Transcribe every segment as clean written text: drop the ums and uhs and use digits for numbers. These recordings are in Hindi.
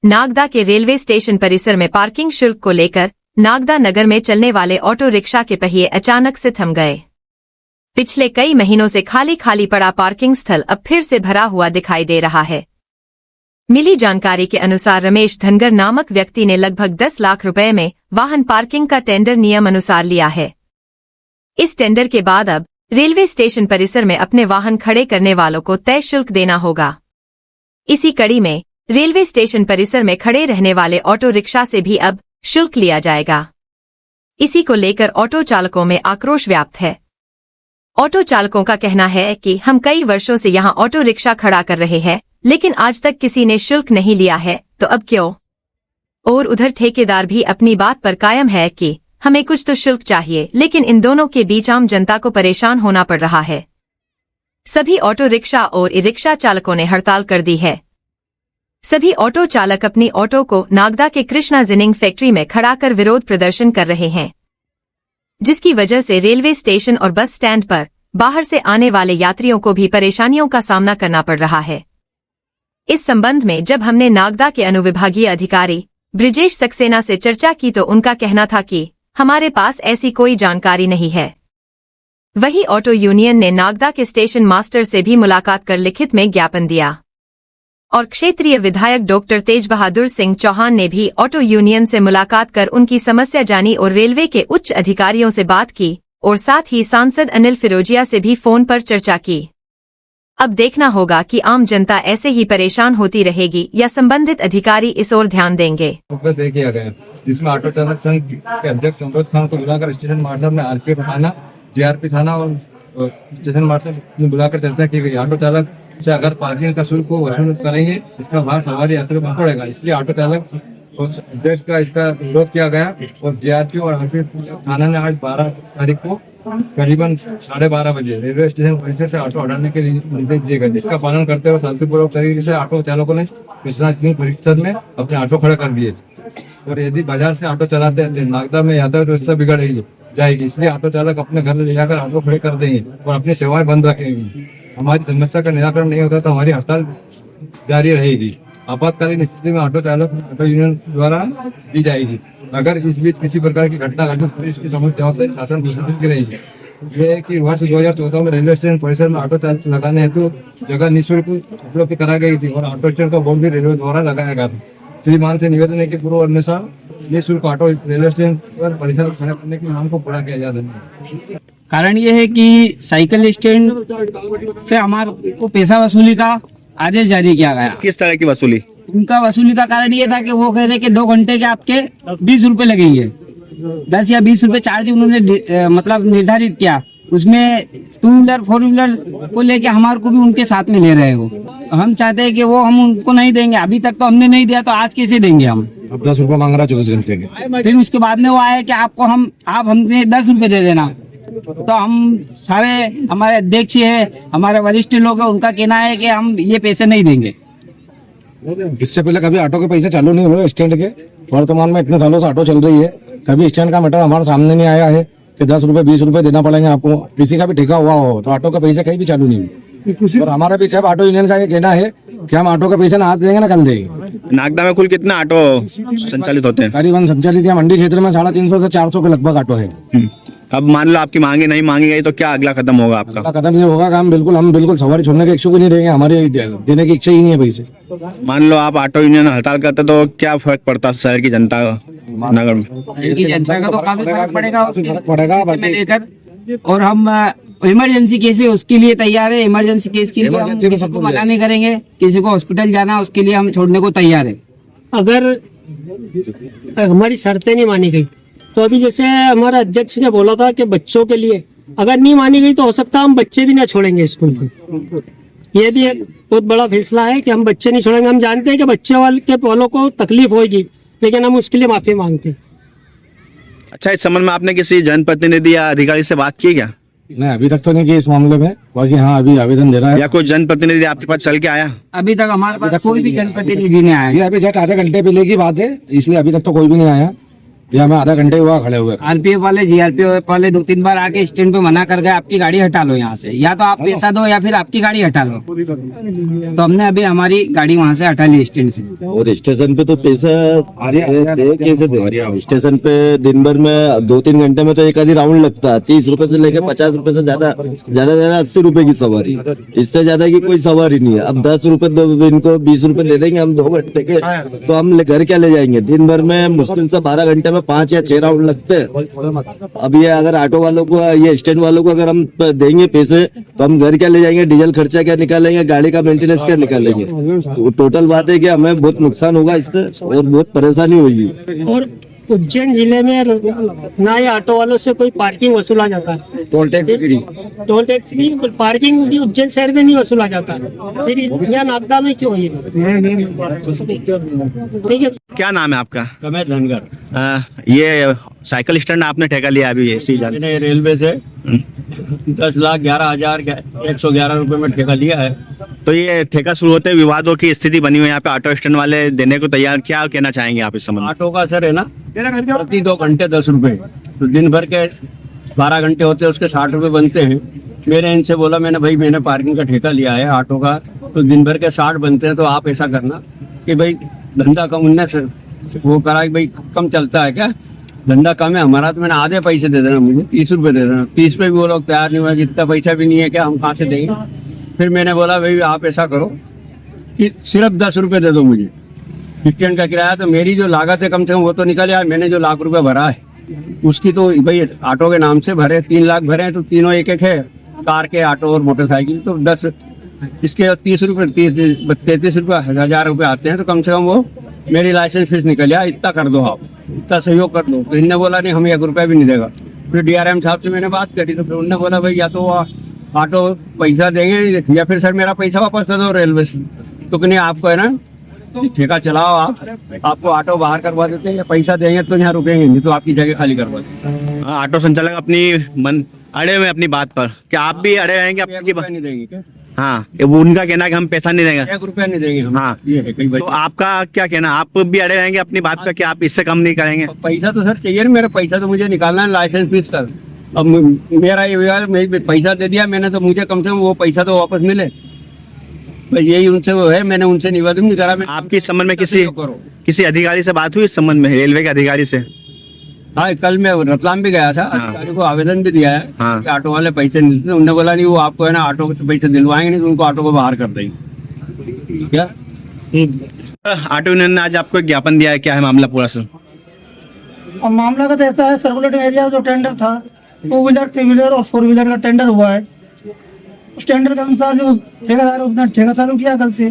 नागदा के रेलवे स्टेशन परिसर में पार्किंग शुल्क को लेकर नागदा नगर में चलने वाले ऑटो रिक्शा के पहिए अचानक से थम गए। पिछले कई महीनों से खाली खाली पड़ा पार्किंग स्थल अब फिर से भरा हुआ दिखाई दे रहा है। मिली जानकारी के अनुसार रमेश धनगर नामक व्यक्ति ने लगभग 10 लाख रुपए में वाहन पार्किंग का टेंडर नियम अनुसार लिया है। इस टेंडर के बाद अब रेलवे स्टेशन परिसर में अपने वाहन खड़े करने वालों को तय शुल्क देना होगा। इसी कड़ी में रेलवे स्टेशन परिसर में खड़े रहने वाले ऑटो रिक्शा से भी अब शुल्क लिया जाएगा। इसी को लेकर ऑटो चालकों में आक्रोश व्याप्त है। ऑटो चालकों का कहना है कि हम कई वर्षों से यहां ऑटो रिक्शा खड़ा कर रहे हैं, लेकिन आज तक किसी ने शुल्क नहीं लिया है, तो अब क्यों? और उधर ठेकेदार भी अपनी बात पर कायम है कि हमें कुछ तो शुल्क चाहिए, लेकिन इन दोनों के बीच आम जनता को परेशान होना पड़ रहा है। सभी ऑटो रिक्शा और ई रिक्शा चालकों ने हड़ताल कर दी है। सभी ऑटो चालक अपनी ऑटो को नागदा के कृष्णा जिनिंग फैक्ट्री में खड़ा कर विरोध प्रदर्शन कर रहे हैं, जिसकी वजह से रेलवे स्टेशन और बस स्टैंड पर बाहर से आने वाले यात्रियों को भी परेशानियों का सामना करना पड़ रहा है। इस संबंध में जब हमने नागदा के अनुविभागीय अधिकारी ब्रिजेश सक्सेना से चर्चा की तो उनका कहना था कि हमारे पास ऐसी कोई जानकारी नहीं है। वहीं ऑटो यूनियन ने नागदा के स्टेशन मास्टर से भी मुलाकात कर लिखित में ज्ञापन दिया और क्षेत्रीय विधायक डॉक्टर तेज बहादुर सिंह चौहान ने भी ऑटो यूनियन से मुलाकात कर उनकी समस्या जानी और रेलवे के उच्च अधिकारियों से बात की और साथ ही सांसद अनिल फिरोजिया से भी फोन पर चर्चा की। अब देखना होगा कि आम जनता ऐसे ही परेशान होती रहेगी या संबंधित अधिकारी इस ओर ध्यान देंगे। किया गया जिसमें ऑटो चालक संघ के अध्यक्ष संतोष खान को बुलाकर स्टेशन मास्टर ने आरपी थाना, जेआरपी थाना और स्टेशन मास्टर ने बुलाकर चर्चा की गई। ऑटो चालक से अगर पार्किंग का शुल्क को वसूल करेंगे, इसका भार सवारी यात्रियों पर पड़ेगा। इसलिए ऑटो चालक और अध्यक्ष का इसका विरोध किया गया और जेआरपी और आरपी थाना ने आज 12 तारीख को करीबन 12:30 बजे रेलवे स्टेशन परिसर से ऑटो हटाने के निर्देश दिए गए, जिसका पालन करते हुए शांतिपूर्वक तरीके से ऑटो चालकों ने कृष्णा जिनिंग परिसर में अपने ऑटो खड़ा कर दिए। और यदि बाजार से ऑटो चलाते हैं नागदा में यातायात व्यवस्था बिगड़ जाएगी, इसलिए ऑटो चालक अपने घर ले जाकर ऑटो खड़े कर देंगे और अपनी सेवाएं बंद रखेंगे। हमारी समस्या का निराकरण नहीं होता तो हमारी हड़ताल जारी रहेगी। आपातकालीन स्थिति में ऑटो चालक ऑटो यूनियन द्वारा दी जाएगी। अगर इस बीच किसी प्रकार की घटना घटित तो इसकी समस्त जवाबदारी शासन प्रशासन की रहेगी। ये है कि वर्ष 2014 में रेलवे स्टेशन परिसर में ऑटो चालक लगाने हेतु जगह निःशुल्क उपलब्ध कराई गई थी और ऑटो स्टैंड का बोर्ड भी रेलवे द्वारा लगाया गया था। श्रीमान से निवेदन है कि पूर्व अनुसार निःशुल्क ऑटो रेलवे स्टेशन पर परिसर खड़ा करने की मांग को पूरा किया जा रहा है। कारण ये है कि साइकिल स्टैंड से हमारे को पैसा वसूली का आदेश जारी किया गया। किस तरह की वसूली? उनका वसूली का कारण ये था कि वो कह रहे कि 2 घंटे के आपके 20 रुपए लगेंगे। 10 या 20 रुपए चार्ज उन्होंने मतलब निर्धारित किया। उसमें 2 व्हीलर 4 व्हीलर को लेके हमारे को भी उनके साथ में ले रहे हो। हम चाहते हैं कि वो हम उनको नहीं देंगे। अभी तक तो हमने नहीं दिया तो आज कैसे देंगे हम? अब 10 रुपए मांग रहा 24 घंटे के। फिर उसके बाद में वो आया कि आप हमने 10 रुपए दे देना। तो हम सारे हमारे अध्यक्ष है, हमारे वरिष्ठ लोग हैं, उनका कहना है कि हम ये पैसे नहीं देंगे। इससे पहले कभी ऑटो के पैसे चालू नहीं हुए स्टैंड के। वर्तमान में इतने सालों से ऑटो चल रही है, कभी स्टैंड का मैटर हमारे सामने नहीं आया है कि 10 रुपए 20 रुपए देना पड़ेंगे आपको। किसी का भी ठेका हुआ हो तो ऑटो का पैसे कहीं भी चालू नहीं हुए। और हमारा भी साहब ऑटो यूनियन का ये कहना है कि हम ऑटो का पैसे ना आज देंगे ना कल देंगे। नागदा में कुल कितना ऑटो संचालित होते हैं? करीबन संचालित या मंडी क्षेत्र में 350 से 400 के लगभग ऑटो है। अब मान लो आपकी मांगे नहीं मांगी गई तो क्या अगला कदम होगा आपका? अगला कदम ये होगा कि हम बिल्कुल सवारी छोड़ने के इच्छुक नहीं रहेंगे। हमारे देने की इच्छा ही नहीं है पैसे। मान लो आप ऑटो यूनियन हड़ताल करते तो क्या फर्क पड़ता शहर की जनता नगर में? शहर की जनता का तो काफी फर्क पड़ेगा। और हम इमरजेंसी केस है उसके लिए तैयार है। इमरजेंसी केस के लिए हम किसी को मना नहीं करेंगे। किसी को हॉस्पिटल जाना उसके लिए हम छोड़ने को तैयार है। अगर हमारी शर्तें नहीं मानी गई तो अभी जैसे हमारा अध्यक्ष ने बोला था कि बच्चों के लिए अगर नहीं मानी गई तो हो सकता है हम बच्चे भी ना छोड़ेंगे स्कूल से। ये भी एक बहुत बड़ा फैसला है कि हम बच्चे नहीं छोड़ेंगे। हम जानते हैं कि बच्चे वालों को तकलीफ होगी, लेकिन हम उसके लिए माफी मांगते हैं। अच्छा, इस संबंध में आपने किसी जनप्रतिनिधि या अधिकारी से बात की क्या? नहीं, अभी तक तो नहीं की इस मामले में। बाकी हाँ, अभी आवेदन दे रहा है। या कोई जनप्रतिनिधि आपके पास चल के आया? अभी तक हमारे पास कोई भी जनप्रतिनिधि नहीं आया। अभी जस्ट आधे घंटे पहले की बात है, इसलिए अभी तक तो कोई भी नहीं आया। ये हमें आधा घंटे हुआ खड़े हुए। आरपीएफ वाले जीआरपीएफ वाले 2-3 बार आके स्टैंड पे मना कर गए, आपकी गाड़ी हटा लो यहाँ से, या तो आप पैसा दो या फिर आपकी गाड़ी हटा लो। तो हमने अभी हमारी गाड़ी वहाँ से हटा ली स्टैंड से। और स्टेशन पे तो पैसा कैसे दे? स्टेशन पे दिन भर में 2-3 घंटे में तो एक आधी राउंड लगता है। 30 रुपए से लेके 50 रुपए से ज्यादा 80 रुपए की सवारी, इससे ज्यादा की कोई सवारी नहीं है। अब 10 रुपए इनको 20 रुपए दे देंगे हम 2 घंटे के, तो हम घर क्या ले जाएंगे? दिन भर में मुश्किल से 12 घंटे में 5 या 6 राउंड लगते हैं। अब ये अगर ऑटो वालों को, ये स्टैंड वालों को अगर हम देंगे पैसे, तो हम घर क्या ले जाएंगे? डीजल खर्चा क्या निकालेंगे? गाड़ी का मेंटेनेंस क्या निकालेंगे? तो टोटल बात है कि हमें बहुत नुकसान होगा इससे और बहुत परेशानी होगी। और उज्जैन जिले में ना ही ऑटो वालों से कोई पार्किंग वसूला जाता है, टोल टैक्स की पार्किंग भी उज्जैन शहर में नहीं वसूला जाता है, फिर यहाँ नागदा में क्यों है? ठीक है। क्या नाम है आपका? रमेश धनगर। ये साइकिल स्टैंड आपने ठेका लिया अभी इसी जान? मैंने रेलवे से 10,11,111 रुपए में ठेका लिया है। तो ये ठेका शुरू होते विवादों की स्थिति बनी हुई है यहाँ पे, ऑटो स्टैंड वाले देने को तैयार, क्या कहना चाहेंगे आप इस संबंध में? ऑटो का सर है ना प्रति 2 घंटे 10 रुपए, तो दिन भर के 12 घंटे होते हैं, उसके 60 रुपए बनते हैं। मैंने इनसे बोला, मैंने मैंने पार्किंग का ठेका लिया है ऑटो का, तो दिन भर के 60 बनते हैं, तो आप ऐसा करना कि भाई धंधा कम उनने से वो करा कि भाई कम चलता है क्या, धंधा कम है हमारा, तो मैंने आधे पैसे दे देना, मुझे 30 रुपए दे देना। 30 पे भी वो लोग तैयार नहीं हुआ, इतना पैसा भी नहीं है क्या, हम कहाँ से देंगे? फिर मैंने बोला भाई आप ऐसा करो कि सिर्फ 10 रुपए दे दो मुझे स्टैंड का किराया, तो मेरी जो लागत है कम से कम वो तो निकल आया। मैंने जो लाख रुपए भरा है उसकी तो भाई ऑटो के नाम से भरे, 3 लाख भरे हैं, तो तीनों एक है, कार के, ऑटो और मोटरसाइकिल, तो 10 इसके 30 रुपये 33 रुपये 1000 रुपये आते हैं, तो कम से कम वो मेरी लाइसेंस फीस निकल आया, इतना कर दो आप, इतना सहयोग कर दो। तो इनने बोला नहीं हम 1 रुपया भी नहीं देगा। फिर DRM साहब से मैंने बात करी, तो फिर उन्होंने बोला भाई या तो ऑटो पैसा देंगे या फिर सर मेरा पैसा वापस कर दो रेलवे से। तो कि नहीं आपको है ना ठेका चलाओ, आपको ऑटो बाहर करवा देते हैं, या पैसा देंगे तो यहाँ रुकेंगे नहीं, तो आपकी जगह खाली करवा देंगे। ऑटो संचालक अपनी मन अड़े हुए अपनी बात पर, क्या आप भी अड़े रहेंगे आपकी बात? नहीं देंगे क्या? हाँ, वो उनका कहना है कि हम पैसा नहीं देंगे, 1 रुपया नहीं देंगे हम। हाँ, ये है कई बार। तो आपका क्या कहना? आप भी अड़े रहेंगे अपनी बात पर कि आप इससे कम नहीं करेंगे? पैसा तो सर चाहिए ना, मेरा पैसा तो मुझे निकालना है लाइसेंस फीस का। अब मेरा ये विवाद, मैं पैसा दे दिया मैंने, तो मुझे कम से कम वो पैसा तो वापस मिले, बस यही उनसे वो है। मैंने उनसे निवेदन भी करा। आपकी इस संबंध में किसी अधिकारी से बात हुई इस संबंध में, रेलवे के अधिकारी से? हाँ, कल मैं रतलाम भी गया था, अधिकारी को आवेदन भी दिया है कि ऑटो वाले पैसे नहीं देते। उन्होंने बोला नहीं वो आपको है ना ऑटो के पैसे दिलवाएंगे नहीं, तो उनको ऑटो को बाहर कर देंगे। क्या ऑटो यूनियन ने आज आपको एक ज्ञापन दिया है, क्या है मामला पूरा सर? और मामला का तो ऐसा है, सर्कुलेटिंग एरिया जो टेंडर था 2 व्हीलर 3 व्हीलर और 4 व्हीलर का टेंडर हुआ है। उस टेंडर के अनुसार जो ठेकेदार है उसने ठेका चालू किया कल से।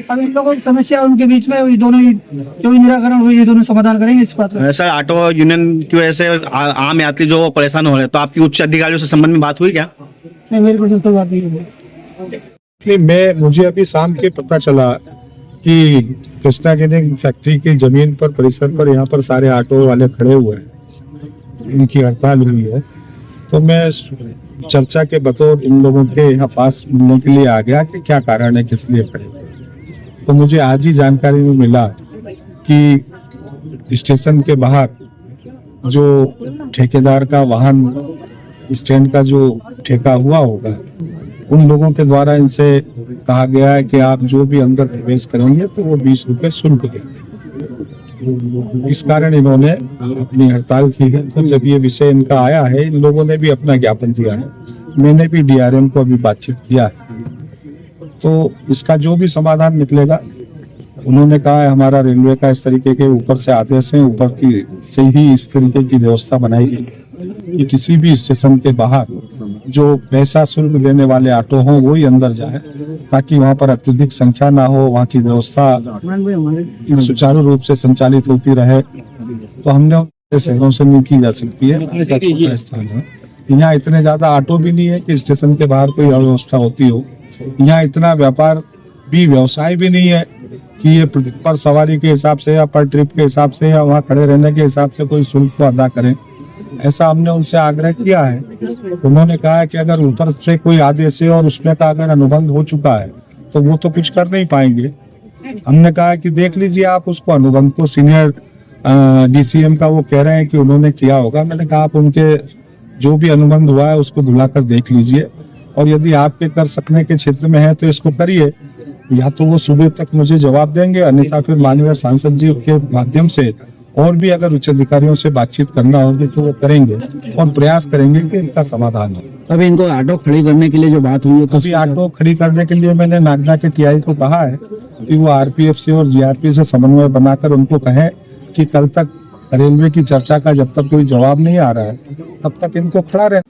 अब इन लोगों की समस्या उनके बीच में, ये दोनों ही जो भी निराकरण हुई ये दोनों समाधान करेंगे इस बात का। सर ऑटो यूनियन की वजह से आम यात्री जो परेशान हो रहे हैं, तो आपकी उच्च अधिकारियों से संबंध में बात हुई क्या? नहीं, मेरे को कोई बात नहीं है। मुझे अभी शाम के पता चला कि कृष्णा गिनिंग फैक्ट्री की जमीन पर, परिसर पर यहाँ पर सारे ऑटो वाले खड़े हुए हैं, इनकी हड़ताल हुई है। तो मैं चर्चा के बतौर इन लोगों के यहाँ पास मिलने के लिए आ गया कि क्या कारण है, किस लिए खड़े हुए। तो मुझे आज ही जानकारी में मिला कि स्टेशन के बाहर जो ठेकेदार का वाहन स्टैंड का जो ठेका हुआ होगा, उन लोगों के द्वारा इनसे कहा गया है कि आप जो भी अंदर प्रवेश करेंगे तो वो 20 रुपए शुल्क देंगे। इस कारण इन्होंने अपनी हड़ताल की है। तो जब ये विषय इनका आया है, इन लोगों ने भी अपना ज्ञापन दिया है, मैंने भी DRM को अभी बातचीत किया है। तो इसका जो भी समाधान निकलेगा, उन्होंने कहा है हमारा रेलवे का इस तरीके के ऊपर से आदेश है, ऊपर की से ही इस तरीके की व्यवस्था बनाई गई कि किसी भी स्टेशन के बाहर जो पैसा शुल्क देने वाले ऑटो हों वो ही अंदर जाए, ताकि वहां पर अत्यधिक संख्या ना हो, वहां की व्यवस्था सुचारू रूप से संचालित होती रहे। तो हमने शहरों से नहीं की जा सकती है, स्थान है यहाँ इतने ज्यादा ऑटो भी नहीं है कि स्टेशन के बाहर कोई अव्यवस्था होती हो। यहाँ इतना व्यापार भी, व्यवसाय भी नहीं है कि ये पर सवारी के हिसाब से या पर ट्रिप के हिसाब से या वहाँ खड़े रहने के हिसाब से कोई शुल्क को अदा करें। ऐसा हमने उनसे आग्रह किया है। उन्होंने कहा है कि अगर ऊपर से कोई आदेश है और उसमें का अगर अनुबंध हो चुका है तो वो तो कुछ कर नहीं पाएंगे। हमने कहा कि देख लीजिए आप उसको, अनुबंध को सीनियर डीसीएम का वो कह रहे हैं कि उन्होंने किया होगा। मैंने कहा आप उनके जो भी अनुबंध हुआ है उसको बुलाकर देख लीजिए, और यदि आपके कर सकने के क्षेत्र में है तो इसको करिए, या तो वो सुबह तक मुझे जवाब देंगे, अन्यथा फिर माननीय सांसद जी के माध्यम से और भी अगर उच्च अधिकारियों से बातचीत करना होगी तो वो करेंगे और प्रयास करेंगे कि इनका समाधान हो। अभी इनको ऑटो खड़ी करने के लिए जो बात हुई है तो अभी ऑटो खड़ी करने के लिए मैंने नागदा के टीआई को कहा है कि वो आरपीएफ से और जीआरपी से समन्वय बनाकर उनको कहें कि कल तक रेलवे की चर्चा का जब तक कोई जवाब नहीं आ रहा है तब तक इनको खड़ा रहे।